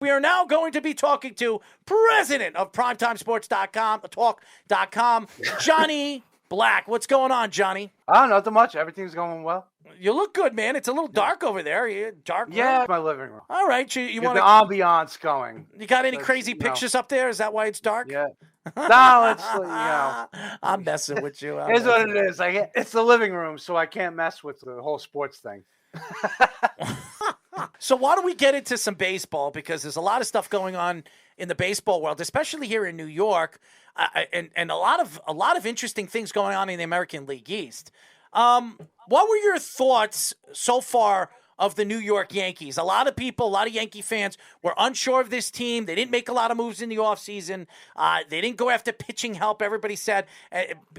We are now going to be talking to president of PrimetimeSports.com, Talk.com, Johnnie Black. What's going on, Johnnie? Oh, nothing much. Everything's going well. You look good, man. It's a little dark over there. Dark room? Yeah, my living room. All right. You want the ambiance going. You got any crazy pictures up there? Is that why it's dark? Yeah. No, it's, I'm messing with you. Here's what it is. It's the living room, so I can't mess with the whole sports thing. So why don't we get into some baseball, because there's a lot of stuff going on in the baseball world, especially here in New York, and a lot of interesting things going on in the American League East. What were your thoughts so far of the New York Yankees? A lot of Yankee fans were unsure of this team. They didn't make a lot of moves in the offseason. They didn't go after pitching help, everybody said.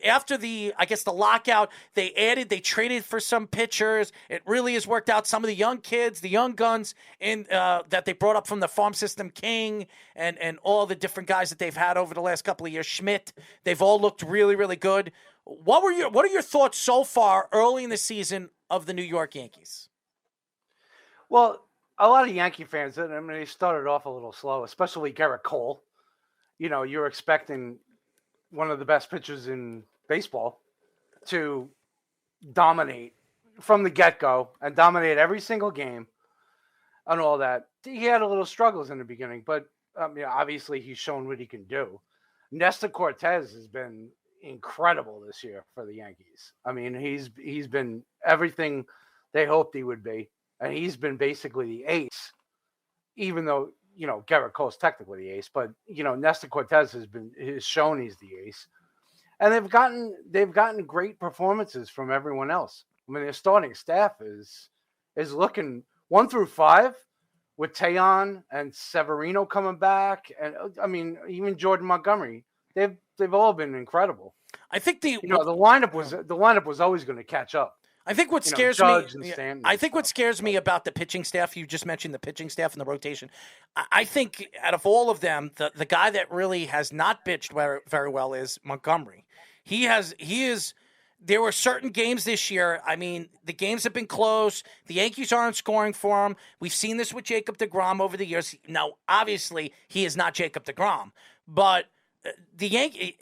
After the lockout, they traded for some pitchers. It really has worked out. Some of the young kids, the young guns that they brought up from the farm system, King, and all the different guys that they've had over the last couple of years, Schmidt, they've all looked really, really good. What are your thoughts so far early in the season of the New York Yankees? Well, a lot of Yankee fans, they started off a little slow, especially Garrett Cole. You're expecting one of the best pitchers in baseball to dominate from the get-go and dominate every single game and all that. He had a little struggles in the beginning, but obviously he's shown what he can do. Nestor Cortez has been incredible this year for the Yankees. He's been everything they hoped he would be. And he's been basically the ace, even though, Garrett Cole's technically the ace, but, Nestor Cortez has shown he's the ace. And they've gotten great performances from everyone else. Their starting staff is looking 1 through 5 with Tejon and Severino coming back. And even Jordan Montgomery, they've all been incredible. I think the lineup was always going to catch up. I think what scares me about the pitching staff, you just mentioned the pitching staff and the rotation. I think out of all of them, the guy that really has not pitched very well is Montgomery. There were certain games this year. The games have been close. The Yankees aren't scoring for him. We've seen this with Jacob deGrom over the years. Now, obviously, he is not Jacob deGrom, but the Yankee,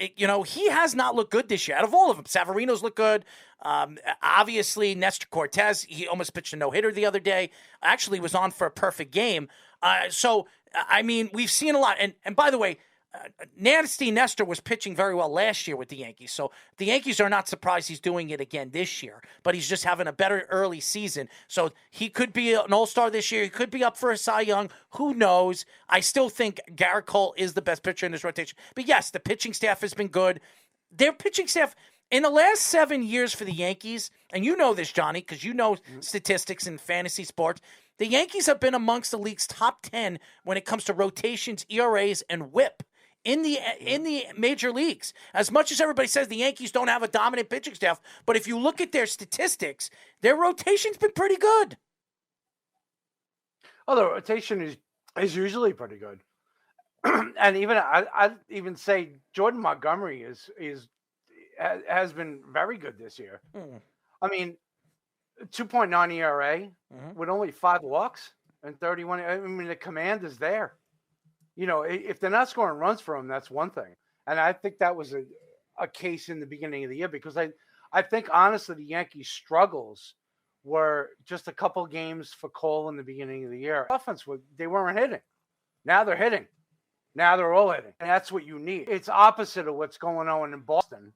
he has not looked good this year. Out of all of them, Severino's looked good. Obviously, Nestor Cortez, he almost pitched a no-hitter the other day. Actually was on for a perfect game. We've seen a lot. And by the way, Nasty Nestor was pitching very well last year with the Yankees. So the Yankees are not surprised he's doing it again this year. But he's just having a better early season. So he could be an all-star this year. He could be up for a Cy Young. Who knows? I still think Garrett Cole is the best pitcher in this rotation. But yes, the pitching staff has been good. Their pitching staff, in the last 7 years for the Yankees, and you know this, Johnny, because you know statistics in fantasy sports, the Yankees have been amongst the league's top 10 when it comes to rotations, ERAs, and WHIP. In the major leagues. As much as everybody says the Yankees don't have a dominant pitching staff, but if you look at their statistics, their rotation's been pretty good. Oh, the rotation is usually pretty good. And even I'd even say Jordan Montgomery has been very good this year. 2.9 ERA with only 5 walks and 31. The command is there. If they're not scoring runs for him, that's one thing. And I think that was a case in the beginning of the year, because I think, honestly, the Yankees' struggles were just a couple games for Cole in the beginning of the year. Offense, they weren't hitting. Now they're hitting. Now they're all hitting. And that's what you need. It's opposite of what's going on in Boston,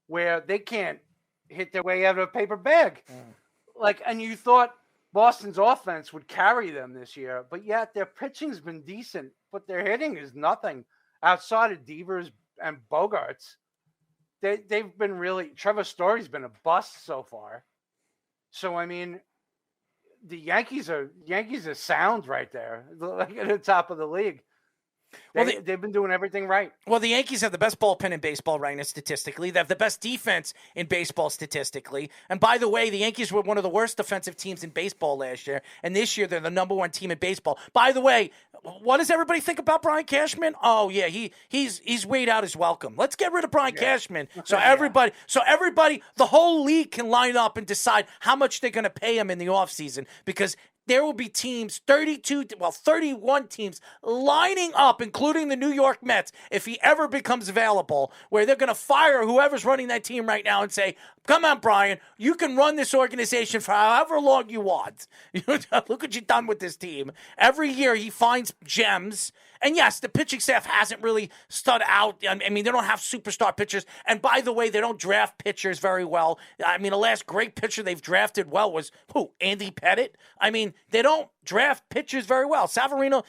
where they can't hit their way out of a paper bag. And you thought Boston's offense would carry them this year, but yet their pitching's been decent, but their hitting is nothing outside of Devers and Bogarts. They've been really. Trevor Story's been a bust so far. So the Yankees are sound right there, like at the top of the league. They've been doing everything right. Well, the Yankees have the best bullpen in baseball right now statistically. They have the best defense in baseball statistically. And by the way, the Yankees were one of the worst defensive teams in baseball last year. And this year, they're the number 1 team in baseball. By the way, what does everybody think about Brian Cashman? Oh, yeah, he's weighed out his welcome. Let's get rid of Brian Cashman. So everybody, the whole league can line up and decide how much they're going to pay him in the offseason, because there will be teams, 31 teams lining up, including the New York Mets, if he ever becomes available, where they're going to fire whoever's running that team right now and say, come on, Brian, you can run this organization for however long you want. Look what you've done with this team. Every year he finds gems. And yes, the pitching staff hasn't really stood out. I mean, they don't have superstar pitchers. And by the way, they don't draft pitchers very well. I mean, the last great pitcher they've drafted well was, who, Andy Pettit? I mean, they don't draft pitchers very well. Savarino,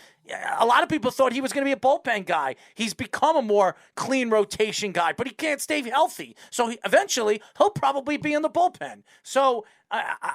a lot of people thought he was going to be a bullpen guy. He's become a more clean rotation guy, but he can't stay healthy. So eventually, he'll probably be in the bullpen. So,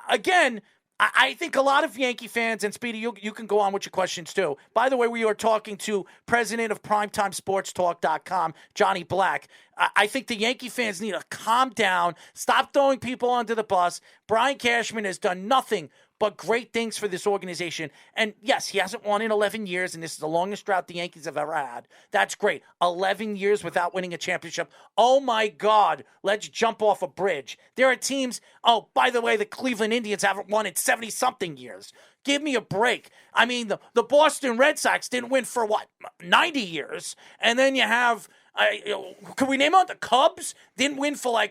again, I think a lot of Yankee fans, and Speedy, you can go on with your questions too. By the way, we are talking to president of PrimetimeSportsTalk.com, Johnnie Black. I think the Yankee fans need to calm down, stop throwing people under the bus. Brian Cashman has done nothing but great things for this organization. And yes, he hasn't won in 11 years, and this is the longest drought the Yankees have ever had. That's great. 11 years without winning a championship. Oh, my God, let's jump off a bridge. There are teams, oh, by the way, the Cleveland Indians haven't won in 70-something years. Give me a break. I mean, the Boston Red Sox didn't win for, 90 years? And then you have, could we name out the Cubs? Didn't win for,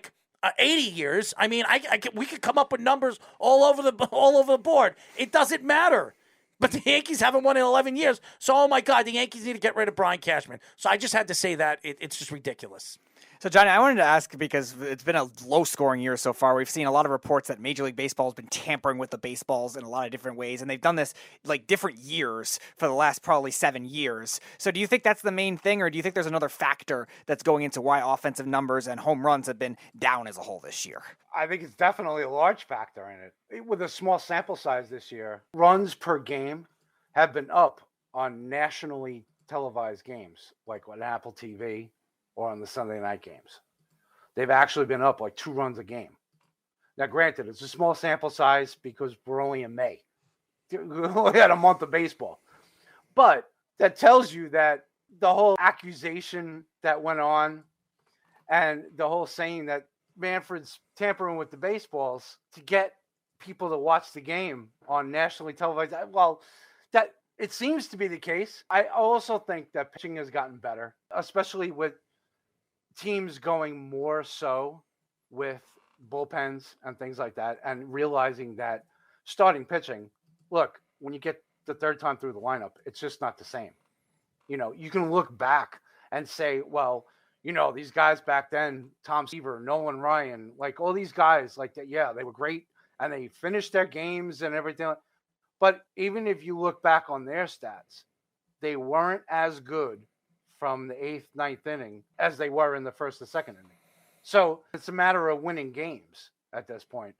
80 years. I mean, we could come up with numbers all over the board. It doesn't matter. But the Yankees haven't won in 11 years. So, oh my God, the Yankees need to get rid of Brian Cashman. So I just had to say that. It's just ridiculous. So, Johnny, I wanted to ask, because it's been a low-scoring year so far. We've seen a lot of reports that Major League Baseball has been tampering with the baseballs in a lot of different ways, and they've done this different years for the last probably 7 years. So do you think that's the main thing, or do you think there's another factor that's going into why offensive numbers and home runs have been down as a whole this year? I think it's definitely a large factor in it. With a small sample size this year, runs per game have been up on nationally televised games, like on Apple TV or on the Sunday night games. They've actually been up 2 runs a game. Now, granted, it's a small sample size because we're only in May. We only had a month of baseball. But that tells you that the whole accusation that went on and the whole saying that Manfred's tampering with the baseballs to get people to watch the game on nationally televised, well, that it seems to be the case. I also think that pitching has gotten better, especially with teams going more so with bullpens and things like that, and realizing that starting pitching, look, when you get the third time through the lineup, it's just not the same. You can look back and say, well, these guys back then, Tom Seaver, Nolan Ryan, all these guys that, yeah, they were great and they finished their games and everything. But even if you look back on their stats, they weren't as good from the 8th, 9th inning as they were in the first and second inning. So it's a matter of winning games at this point.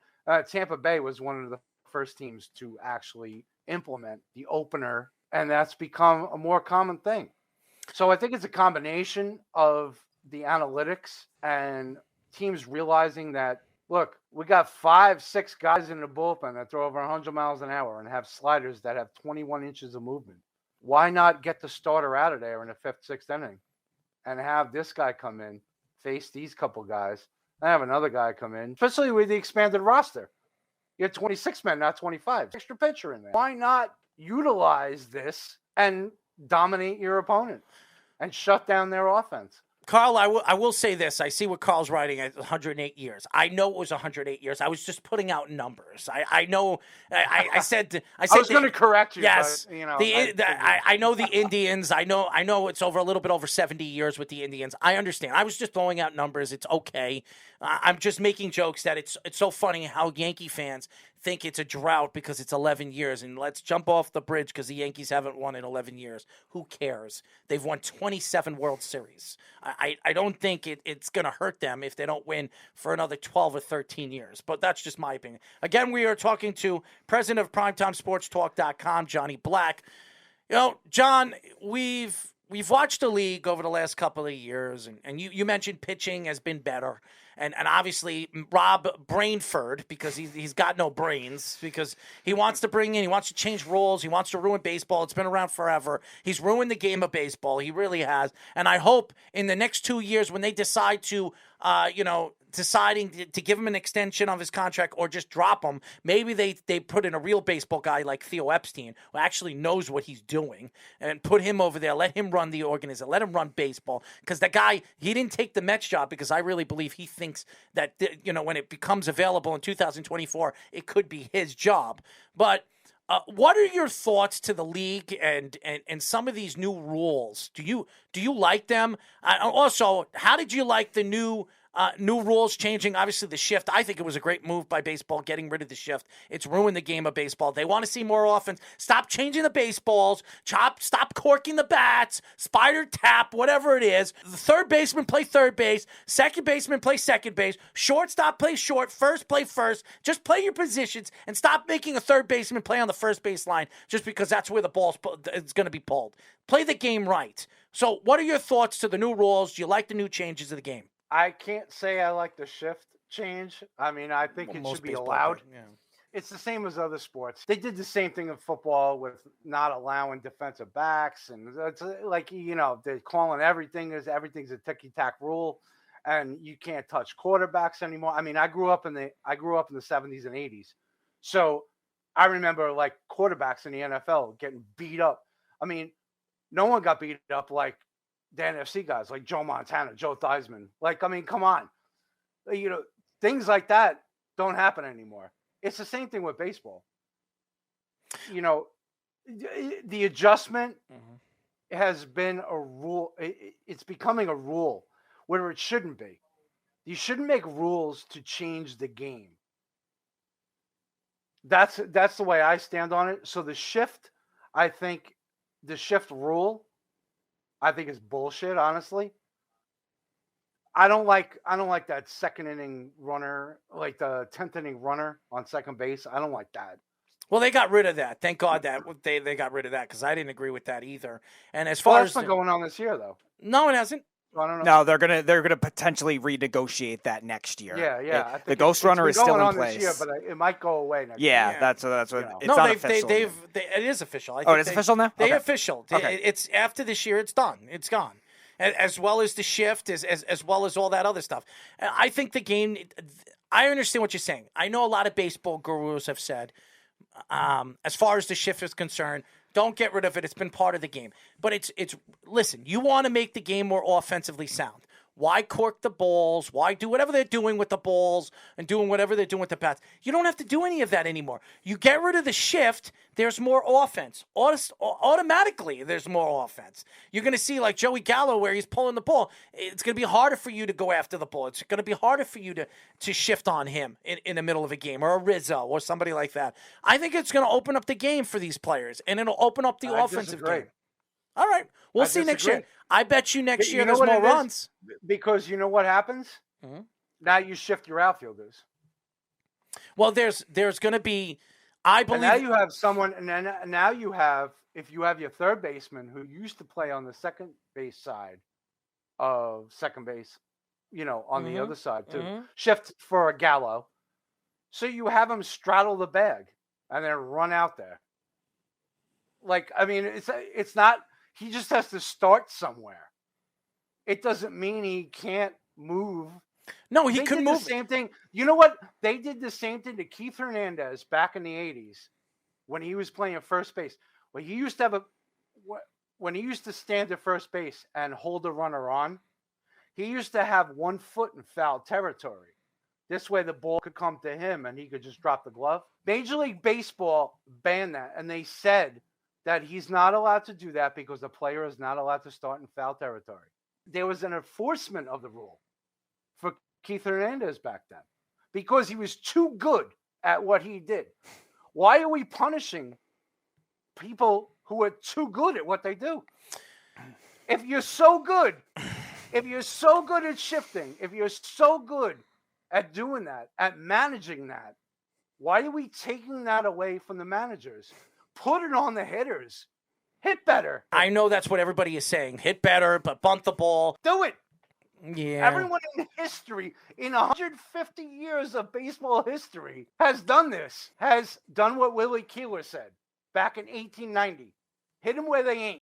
Tampa Bay was one of the first teams to actually implement the opener, and that's become a more common thing. So I think it's a combination of the analytics and teams realizing that, look, we got 5-6 guys in the bullpen that throw over 100 miles an hour and have sliders that have 21 inches of movement. Why not get the starter out of there in the 5th, 6th inning and have this guy come in, face these couple guys, and have another guy come in, especially with the expanded roster. You have 26 men, not 25. Extra pitcher in there. Why not utilize this and dominate your opponent and shut down their offense? Carl, I will say this. I see what Carl's writing at 108 years. I know it was 108 years. I was just putting out numbers. I know. I said. I was going to correct you. Yes. But, I know the Indians. I know it's over a little bit over 70 years with the Indians. I understand. I was just throwing out numbers. It's okay. I'm just making jokes that it's so funny how Yankee fans think it's a drought because it's 11 years. And let's jump off the bridge because the Yankees haven't won in 11 years. Who cares? They've won 27 World Series. I don't think it's going to hurt them if they don't win for another 12 or 13 years. But that's just my opinion. Again, we are talking to president of PrimetimeSportsTalk.com, Johnnie Black. John, we've watched the league over the last couple of years, and you mentioned pitching has been better. And obviously Rob Brainford, because he's got no brains, because he wants to bring in, he wants to change rules, he wants to ruin baseball. It's been around forever. He's ruined the game of baseball. He really has. And I hope in the next 2 years when they decide to, deciding to give him an extension of his contract or just drop him. Maybe they put in a real baseball guy like Theo Epstein, who actually knows what he's doing, and put him over there, let him run the organization, let him run baseball. Because the guy, he didn't take the Mets job because I really believe he thinks that, when it becomes available in 2024, it could be his job. But what are your thoughts to the league and some of these new rules? Do you like them? Also, how did you like the new rules changing? Obviously, the shift. I think it was a great move by baseball, getting rid of the shift. It's ruined the game of baseball. They want to see more offense. Stop changing the baseballs. Stop corking the bats. Spider tap, whatever it is. The third baseman play third base. Second baseman play second base. Shortstop play short. First play first. Just play your positions and stop making a third baseman play on the first base line just because that's where the ball's it's going to be pulled. Play the game right. So, what are your thoughts to the new rules? Do you like the new changes of the game? I can't say I like the shift change. I mean, I think it should be allowed. Yeah. It's the same as other sports. They did the same thing in football with not allowing defensive backs, and it's like they're calling everything's a ticky-tack rule, and you can't touch quarterbacks anymore. I mean, I grew up in the 70s and 80s, so I remember like quarterbacks in the NFL getting beat up. I mean, no one got beat up like the NFC guys, like Joe Montana, Joe Theismann. Like, I mean, come on. Things like that don't happen anymore. It's the same thing with baseball. The adjustment has been a rule. It's becoming a rule where it shouldn't be. You shouldn't make rules to change the game. That's the way I stand on it. So the shift rule, I think is bullshit, honestly. I don't like that second inning runner, like the 10th inning runner on second base. I don't like that. Well, they got rid of that. Thank God that they got rid of that because I didn't agree with that either. And as far as that's been going on this year, though. No, it hasn't. I don't know. No, they're gonna potentially renegotiate that next year. Yeah. The Ghost Runner is still in place. This year, but it might go away next year. Yeah, that's what. It's no, not it is official. I think it's official now. They okay. official. Okay. It's after this year. It's done. It's gone. As well as the shift, as well as all that other stuff. I think the game. I understand what you're saying. I know a lot of baseball gurus have said, as far as the shift is concerned, don't get rid of it. It's been part of the game. But it's listen. You want to make the game more offensively sound. Why cork the balls? Why do whatever they're doing with the balls and doing whatever they're doing with the bats? You don't have to do any of that anymore. You get rid of the shift, there's more offense. Automatically, there's more offense. You're going to see like Joey Gallo where he's pulling the ball. It's going to be harder for you to go after the ball. It's going to be harder for you to shift on him in the middle of a game, or a Rizzo or somebody like that. I think it's going to open up the game for these players, and it'll open up the offensive game. All right. We'll see next year. I bet you next year there's more runs. Because you know what happens? Mm-hmm. Now you shift your outfielders. Well, there's going to be, I believe. And now you have someone, and then now you have, if you have your third baseman who used to play on the second base side of second base, on the other side too, shift for a Gallo. So you have him straddle the bag and then run out there. Like, I mean, it's not. He just has to start somewhere. It doesn't mean he can't move. No, he could move. The same thing. You know what? They did the same thing to Keith Hernandez back in the 80s when he was playing first base. When he used to stand at first base and hold the runner on, he used to have 1 foot in foul territory. This way the ball could come to him and he could just drop the glove. Major League Baseball banned that, and they said that he's not allowed to do that because the player is not allowed to start in foul territory. There was an enforcement of the rule for Keith Hernandez back then because he was too good at what he did. Why are we punishing people who are too good at what they do? If you're so good at shifting, if you're so good at doing that, at managing that, why are we taking that away from the managers? Put it on the hitters. Hit better. I know that's what everybody is saying. Hit better, but bunt the ball. Do it. Yeah. Everyone in history, in 150 years of baseball history, has done this. Has done what Willie Keeler said back in 1890. Hit them where they ain't.